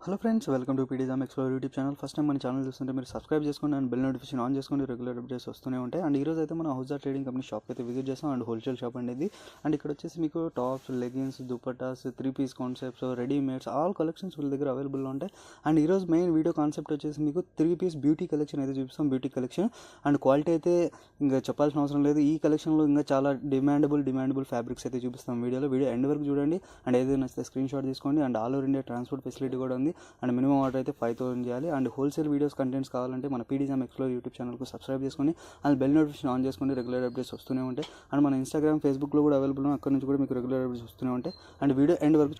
Hello friends, welcome to పీడీజామ్ explore YouTube channel. First time మన channel చూస్తుంటే మీరు సబ్స్క్రైబ్ చేసుకోండి అండ్ బెల్ నోటిఫికేషన్ ఆన్ చేసుకోండి. రెగ్యులర్ అప్డేట్స్ వస్తూనే ఉంటాయి. అండ్ ఈరోజు అయితే మనం హౌజా ట్రేడింగ్ కంపెనీ షాప్ అయితే విజిట్ చేస్తాం. అండ్ హోల్సేల్ షాప్ అనేది. అండ్ ఇక్కడ వచ్చేసి మీకు tops, leggings, dupattas, 3-piece concepts, readymades all collections వీళ్ళ దగ్గర అవైలబుల్లో ఉంటాయి. అండ్ ఈరోజు మెయిన్ వీడియో కాన్సెప్ట్ వచ్చేసి మీకు 3-piece బ్యూటీ కలెక్షన్ అయితే చూపిస్తాం. బ్యూటీ కలెక్షన్ అండ్ క్వాలిటీ అయితే ఇంకా చెప్పాల్సిన అవసరం లేదు. ఈ కలెక్షన్లో ఇంకా చాలా డిమాండబుల్ ఫ్యాబ్రిక్స్ అయితే చూపిస్తాం వీడియో ఎండ్ వరకు చూడండి. అండ్ ఏదైనా నచ్చితే స్క్రీన్ షాట్ తీసుకోండి. And all over India transport facility కూడా ఉంది. అండ్ మినిమం ఆర్డర్ అయితే 5,000 చేయాలి. అండ్ హోల్సేల్ వీడియోస్ కంటెంట్స్ కావాలంటే మన పీడీజామ్ ఎక్స్ప్లోర్ యూట్యూబ్ ఛానల్కు సబ్స్క్రైబ్ చేసుకొని అండ్ బెల్ నోటిఫికేషన్ ఆన్ చేసుకోండి. రెగ్యులర్ అప్డేట్స్ వస్తూనే ఉంటాయి. అండ్ మన ఇన్స్టాగ్రామ్, ఫేస్బుక్లో కూడా అవైలబుల్ అక్కడ నుంచి కూడా మీకు రెగ్యులర్ అప్డేట్స్ వస్తూనే ఉంటాయి. అండ్ వీడియో ఎండ్ వరకు.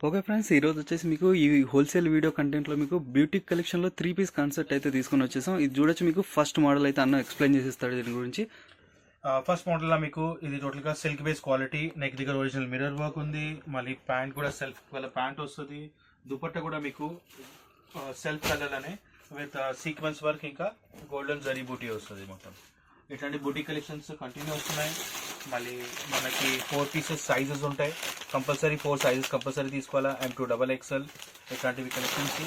ఓకే ఫ్రెండ్స్, ఈరోజు వచ్చేసి మీకు ఈ హోల్సేల్ వీడియో కంటెంట్లో మీకు బ్యూటీ కలెక్షన్లో 3-piece కాన్సెప్ట్ అయితే తీసుకొని వచ్చేసాం. ఇది చూడొచ్చు. మీకు ఫస్ట్ మోడల్ అయితే అన్న ఎక్స్ప్లెయిన్ చేసేస్తాడు దీని గురించి. ఫస్ట్ మోడల్లో మీకు ఇది టోటల్గా సిల్క్ బేస్ క్వాలిటీ. నెక్ దగ్గర ఒరిజినల్ మిర్రర్ వర్క్ ఉంది. మళ్ళీ ప్యాంట్ కూడా సెల్ఫ్ కలర్ ప్యాంట్ వస్తుంది. దుపట్టా కూడా మీకు సెల్ఫ్ కలర్ అనే విత్ సీక్వెన్స్ వర్క్ ఇంకా గోల్డెన్ జరీ బూటీ వస్తుంది. మొత్తం ఇట్లాంటి బూటీ కలెక్షన్స్ కంటిన్యూ వస్తున్నాయి. మళ్ళీ మనకి 4 pieces సైజెస్ ఉంటాయి. కంపల్సరీ 4 sizes కంపల్సరీ తీసుకోవాలా. M2XXL ఇట్లాంటివి కలెక్షన్స్.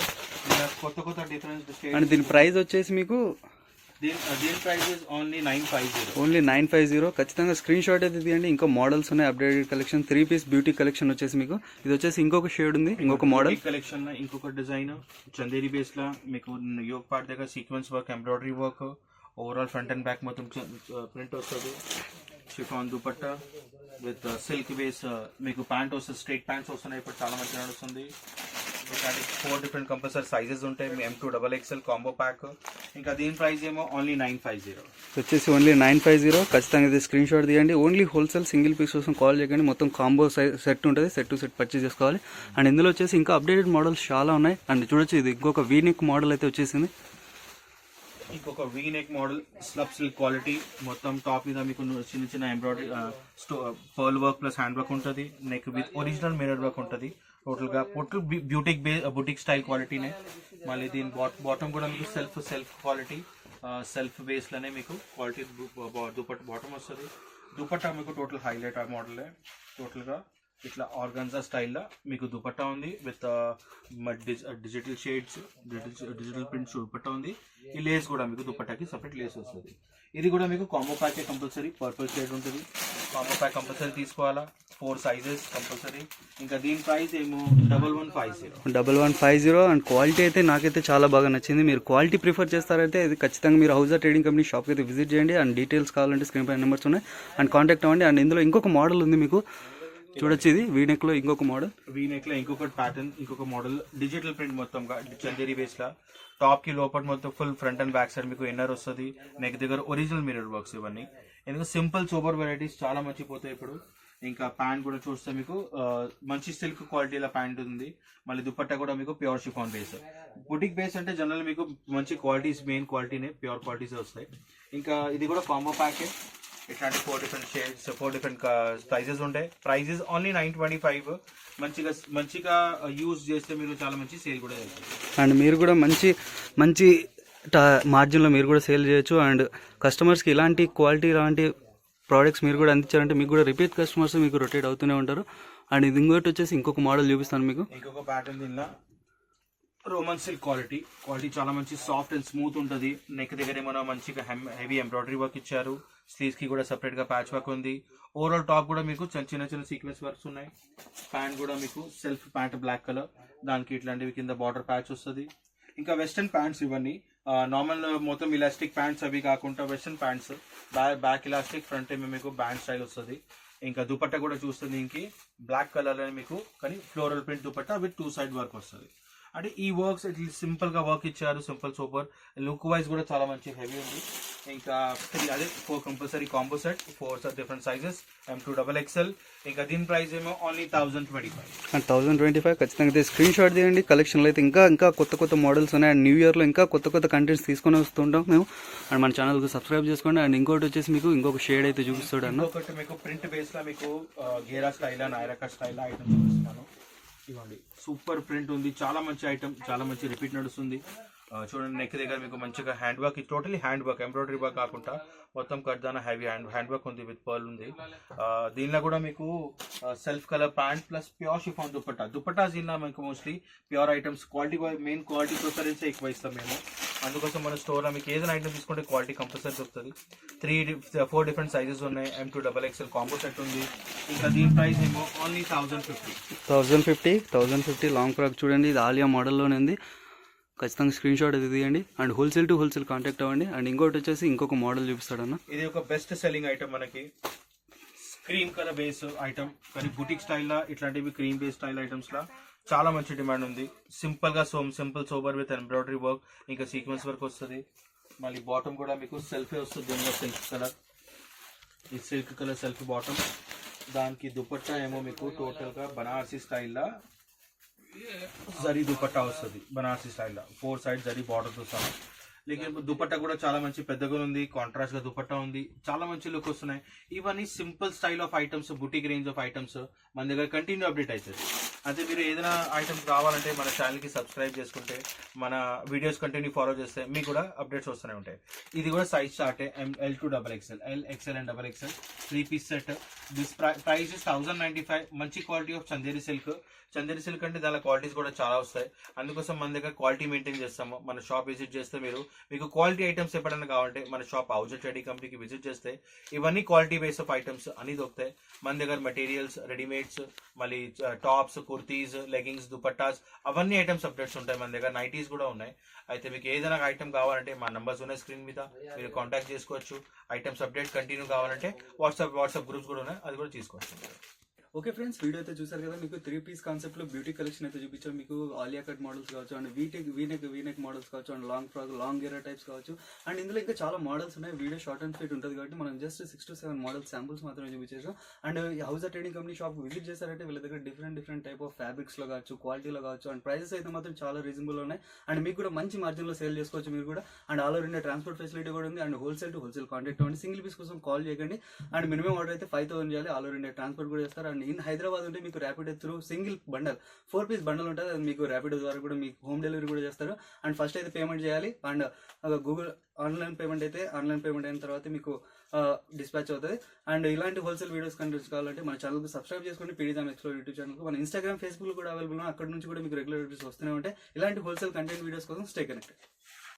కొత్త డిఫరెన్స్. అండ్ దీని ప్రైస్ వచ్చేసి మీకు దీని ప్రైస్ ఇస్ ఓన్లీ 950. ఓన్లీ 950. ఖచ్చితంగా స్క్రీన్ షాట్ అయితే తీయండి. ఇంకా మోడల్స్ ఉన్నాయి. Updated collection 3-piece beauty collection వచ్చేసి మీకు ఇది వచ్చేసి ఇంకొక షేడ్ ఉంది. ఇంకొక మోడల్ కలెక్షన్ ఇంకొక డిజైన్ చందేరి బేస్ లా మీకు యోగ్ పార్ట్ దగ్గర sequence work, embroidery work, overall front and back మొత్తం ప్రింట్ వస్తుంది. Chiffon dupatta with silk base మీకు ప్యాంట్ వస్తుంది. స్ట్రైట్ ప్యాంట్స్ వస్తున్నాయి. ఇప్పుడు చాలా మంచిగా నడుస్తుంది. ఇట్లాంటి 4 different కంపల్సరీ సైజెస్ ఉంటాయి. M2XXL combo pack. ఇంకా దీని ప్రైస్ ఏమో ఓన్లీ 950 వచ్చేసి ఓన్లీ 950. ఖచ్చితంగా ఇది స్క్రీన్ షాట్ తీయండి. ఓన్లీ హోల్సేల్ సింగిల్ పీస్ కోసం కాల్ చేయకండి. మొత్తం కాంబో సెట్ ఉంటుంది. సెట్ టు సెట్ పర్చేస్ చేసుకోవాలి. అండ్ ఇందులో వచ్చేసి ఇంకా అప్డేటెడ్ మోడల్స్ చాలా ఉన్నాయి. అండ్ చూడొచ్చు, ఇది ఇంకొక వీనెక్ మోడల్ అయితే వచ్చేసింది. ఇంకొక V neck model slub silk quality. మొత్తం టాప్ మీద మీకు చిన్న embroidery pearl work plus hand work ఉంటుంది. Neck with original mirror work ఉంటుంది. టోటల్గా బుటిక్ స్టైల్ క్వాలిటీనే. మళ్ళీ దీని బాటమ్ కూడా మీకు సెల్ఫ్ క్వాలిటీ సెల్ఫ్ బేస్లోనే మీకు క్వాలిటీ దుపట్టా బాటమ్ వస్తుంది. దుపట్టా మీకు టోటల్ హైలైట్ ఆ మోడలే. టోటల్గా ఇట్లా ఆర్గన్జా స్టైల్లో మీకు దుపట్టా ఉంది with digital shades, digital prints dupatta ఉంది. ఈ లేస్ కూడా మీకు దుపట్టాకి సపరేట్ లేస్ వస్తుంది. ఇది కూడా మీకు కాంబో ప్యాకే కంపల్సరీ. పర్పుల్ షేడ్ ఉంటుంది. కాంబో ప్యాక్ కంపల్సరీ తీసుకోవాలా. 4 sizes కంపల్సరీ. ఇంకా దీని ప్రైస్ ఏమో 1150. అండ్ క్వాలిటీ అయితే నాకైతే చాలా బాగా నచ్చింది. మీరు క్వాలిటీ ప్రిఫర్ చేస్తారైతే ఇది ఖచ్చితంగా మీరు హౌజా ట్రేడింగ్ కంపెనీ షాప్కి అయితే విజిట్ చేయండి. అండ్ డీటెయిల్స్ కావాలంటే స్క్రీన్ పై నెంబర్స్ ఉన్నాయి. అండ్ కాంటాక్ట్ అవ్వండి. అండ్ ఇందులో ఇంకొక మోడల్ ఉంది మీకు చూడొచ్చు. ఇది వీనెక్ లో ఇంకొక మోడల్. వీనెక్ లో ఇంకొక ప్యాటర్న్, ఇంకొక మోడల్ డిజిటల్ ప్రింట్ మొత్తం చందేరి బేస్ లా. టాప్ కి లోపల మొత్తం full front and back side మీకు ఎన్నర్ వస్తుంది. నెక్ దగ్గర ఒరిజినల్ మిర్రర్ వర్క్స్ ఇవన్నీ. ఎందుకంటే సింపుల్ సూపర్ వెరైటీస్ చాలా మంచి పోతాయి ఇప్పుడు. ఇంకా ప్యాంట్ కూడా చూస్తే మీకు మంచి సిల్క్ క్వాలిటీలో ప్యాంట్ ఉంది. మళ్ళీ దుపట్టా కూడా మీకు pure chiffon base. Boutique base అంటే జనరల్ మీకు మంచి క్వాలిటీస్, మెయిన్ క్వాలిటీనే ప్యూర్ క్వాలిటీస్ వస్తాయి. ఇంకా ఇది కూడా కాంబో ప్యాకే. ఇట్లాంటి 4 different షేడ్స్, 4 different ప్రైజెస్ ఉంటాయి. Prices only 925. మంచిగా యూజ్ చేస్తే మీరు చాలా మంచి సేల్ కూడా చేస్తారు. అండ్ మీరు కూడా మంచి మార్జిన్లో మీరు కూడా సేల్ చేయొచ్చు. అండ్ కస్టమర్స్కి ఇలాంటి క్వాలిటీ, ఇలాంటి ప్రోడక్ట్స్ మీరు కూడా అందించారంటే మీకు కూడా రిపీట్ కస్టమర్స్ మీకు రొటేట్ అవుతూనే ఉంటారు. అండ్ ఇది ఇంకోటి వచ్చేసి ఇంకొక మోడల్ చూపిస్తాను మీకు. ఇంకొక ప్యాటర్న్ దీనిలో రోమన్ సిల్క్ క్వాలిటీ చాలా మంచి సాఫ్ట్ అండ్ స్మూత్ ఉంటుంది. నెక్ దగ్గర ఏమైనా మంచిగా హెవీ ఎంబ్రాయిడరీ వర్క్ ఇచ్చారు. స్లీవ్స్ కి కూడా సెపరేట్ గా ప్యాచ్ వర్క్ ఉంది. ఓవరాల్ టాప్ కూడా మీకు చిన్న సీక్వెన్స్ వర్క్స్ ఉన్నాయి. ప్యాంట్ కూడా మీకు సెల్ఫ్ ప్యాంట్ బ్లాక్ కలర్, దానికి ఇట్లాంటివి కింద బార్డర్ ప్యాచ్ వస్తుంది. ఇంకా వెస్టర్న్ ప్యాంట్స్ ఇవన్నీ నార్మల్ మొత్తం ఇలాస్టిక్ ప్యాంట్స్ అవి కాకుండా western pants back elastic, front ఏమో మీకు బ్యాండ్ స్టైల్ వస్తుంది. ఇంకా దుపట్టా కూడా చూస్తే దీనికి బ్లాక్ కలర్ అని మీకు కానీ floral print dupatta with 2 side work వస్తుంది. అంటే ఈ వర్క్స్ ఇట్లా సింపుల్ గా వర్క్ ఇచ్చారు. సింపుల్ సూపర్ లుక్ వైజ్ కూడా చాలా మంచి హెవీ ఉంది. ఇంకా అదే 4 compulsory combo set, 4 different sizes, M2XXL. ఇంకా దీని ప్రైస్ ఏమో ఓన్లీ 1025. ఖచ్చితంగా అయితే స్క్రీన్ షాట్ తీయండి. కలెక్షన్లో అయితే ఇంకా కొత్త మోడల్స్ ఉన్నాయి. అండ్ న్యూ ఇయర్లో ఇంకా కొత్త కంటెంట్స్ తీసుకొని వస్తుంటాం మేము. అండ్ మన ఛానల్కి సబ్స్క్రైబ్ చేసుకోండి. అండ్ ఇంకోటి వచ్చేసి మీకు ఇంకొక షేడ్ అయితే చూపిస్తాడు అన్న. ఇంకొకటి మీకు ప్రింట్ బేస్ లా మీకు గేరా స్టైల్, నాయరకా స్టైల్ ఐటమ్ చూపిస్తున్నాను. ఇవ్వండి, సూపర్ ప్రింట్ ఉంది. చాలా మంచి ఐటమ్, చాలా మంచి రిపీట్ నడుస్తుంది. చూడండి నెక్ దగ్గర మీకు మంచిగా hand work, totally hand work, embroidery work కాకుండా మొత్తం కర్దానా హెవీ హ్యాండ్ వర్క్ ఉంది విత్ పర్ల్ ఉంది. దీనిలో కూడా మీకు self colour pant plus pure chiffon dupatta దీనిలో మీకు mostly pure items, quality main quality preference ఎక్కువ ఇస్తాం మేము. అందుకోసం మన స్టోర్లో మీకు ఏదైనా ఐటమ్ తీసుకుంటే క్వాలిటీ కంపల్సరీ దొరుకుతుంది. 4 డిఫరెంట్ సైజెస్ ఉన్నాయి. M2XXL కాంబో సెట్ ఉంది. ఇంకా దీని ప్రైస్ ఏమో ఓన్లీ 1050 లాంగ్ ఫ్రాక్ చూడండి. ఇది ఆలియా మోడల్లోనే ఉంది. ఖచ్చితంగా స్క్రీన్ షాట్ అది తీయండి. And wholesale to wholesale contact అవ్వండి. అండ్ ఇంకోటి వచ్చేసి ఇంకొక మోడల్ చూపిస్తాడన్న. ఇది ఒక బెస్ట్ సెల్లింగ్ ఐటమ్ మనకి, క్రీమ్ కలర్ బేస్ ఐటమ్, కానీ బుటిక్ స్టైల్లో ఇట్లాంటివి క్రీమ్ బేస్ స్టైల్ ఐటమ్స్ లా చాలా మంచి డిమాండ్ ఉంది. సింపుల్ గా simple sober with embroidery work, ఇంకా సీక్వెన్స్ వర్క్ వస్తుంది. మళ్ళీ బాటమ్ కూడా మీకు సెల్ఫే వస్తుంది. దీనిలో సిల్క్ కలర్, ఈ సిల్క్ కలర్ సెల్ఫ్ బాటమ్. దానికి దుపట్టా ఏమో మీకు టోటల్ గా బనారసీ స్టైల్లో జరీ దుపట్టా వస్తుంది. బనారసీ స్టైల్లో 4 సైడ్ జరీ బార్డర్తో సహా. లేकिन దుపట్టా కూడా చాలా మంచి పెద్దగా ఉంది, కాంట్రాస్ట్ గా దుపట్టా ఉంది, చాలా మంచి లుక్ వస్తున్నాయి. ఇవన్నీ simple style of items, boutique range of items మన దగ్గర కంటిన్యూ అప్డేట్ అవుతుంది. అయితే మీరు ఏదైనా ఐటమ్స్ కావాలంటే మన ఛానల్కి సబ్స్క్రైబ్ చేసుకుంటే, మన వీడియోస్ కంటిన్యూ ఫాలో చేస్తే మీకు కూడా అప్డేట్స్ వస్తూనే ఉంటాయి. ఇది కూడా సైజ్ చార్టే, L2XXL, L, XL and XXL 3 piece set. This price is 1095. మంచి quality of Chanderi silk. Chanderi silk అంటే దాని క్వాలిటీస్ కూడా చాలా వస్తాయి. అందుకోసం మన దగ్గర క్వాలిటీ మెయింటైన్ చేస్తాము. మన షాప్ విజిట్ చేస్తే మీకు క్వాలిటీ ఐటమ్స్ ఎప్పుడైనా కావాలంటే మన షాప్ అవుజర్ ట్రేడింగ్ కంపెనీకి విజిట్ చేస్తే ఇవన్నీ క్వాలిటీ బేస్ ఆఫ్ ఐటమ్స్ అన్ని దొరుకుతాయి. మన దగ్గర మెటీరియల్స్, రెడీమేడ్స్, మళ్ళీ టాప్స్, కుర్తీస్, లెగింగ్స్, దుపట్టాస్, అవన్నీ ఐటమ్స్ అప్డేట్స్ ఉంటాయి. మన దగ్గర నైటీస్ కూడా ఉన్నాయి. అయితే మీకు ఏదైనా ఐటమ్ కావాలంటే మా నంబర్స్ ఉన్నాయి స్క్రీన్ మీద, మీరు కాంటాక్ట్ చేసుకోవచ్చు. ఐటమ్స్ అప్డేట్ కంటిన్యూ కావాలంటే వాట్సాప్ గ్రూప్స్ కూడా ఉన్నాయి, అది కూడా తీసుకోవచ్చు. ఓకే ఫ్రెండ్స్, వీడియో అయితే చూసారు కదా. మీకు 3 పీస్ కాన్సెప్ట్లో బ్యూటీ కలెక్షన్ అయితే చూపించాం. మీకు ఆలియా కట్ మోడల్స్ కావచ్చు, అండ్ వీనెక్ మోడల్స్ కావచ్చు, and long frock, long Gera types కావచ్చు. అండ్ ఇందులో ఇంకా చాలా మోడల్స్ ఉన్నాయి. వీడియో షార్ట్ అండ్ స్వీట్ ఉంటుంది కాబట్టి మనం జస్ట్ 6 to 7 మోడల్స్ శాంపుల్స్ మాత్రమే చూపించేసాం. And house trading company shop visit చేశారంటే వీళ్ళ దగ్గర డిఫరెంట్ టైప్ ఆఫ్ ఫ్యాబ్రిక్స్లో కావచ్చు, క్వాలిటీలో కావచ్చు, అండ్ ప్రైసెస్ అయితే మాత్రం చాలా రీజనబుల్ ఉన్నాయి. అండ్ మీకు కూడా మంచి మార్జిన్లో సేల్ చేసుకోవచ్చు మీరు కూడా. And all over India transport facility కూడా ఉంది. And wholesale to wholesale contact అవ్వండి. సింగిల్ పీస్ కోసం కాల్ చేయకండి. అండ్ మినిమం ఆర్డర్ అయితే 5000 చేయాలి. ఆల్ ఓవర్ ఇండియా ట్రాన్స్పోర్ట్ కూడా చేస్తారు. అండ్ ఇన్ హైదరాబాద్ ఉంటే మీకు Rapido through single bundle 4 piece bundle ఉంటుంది. అది మీకు ర్యాపిడో ద్వారా కూడా మీకు హోమ్ డెలివరీ కూడా చేస్తారు. అండ్ ఫస్ట్ అయితే పేమెంట్ చేయాలి. అండ్ గూగుల్ ఆన్లైన్ పేమెంట్ అయిన తర్వాత మీకు డిస్పాచ్ అవుతుంది. అండ్ ఇలాంటి హోల్సేల్ వీడియోస్ కంటెంట్స్ కావాలంటే మన ఛానల్కి సబ్స్క్రైబ్ చేసుకోండి. పీడీజామ్ ఎక్స్ప్లోర్ యూట్యూబ్ ఛానల్కి. మన ఇన్స్టాగ్రామ్, ఫేస్బుక్ కూడా అవైలబుల్ ఉన్నాయి. అక్కడ నుంచి కూడా మీకు రెగ్యులర్ వీడియోస్ వస్తూనే ఉంటాయి. ఇలాంటి హోల్సేల్ కంటెంట్ వీడియోస్ కోసం స్టే కనెక్టెడ్.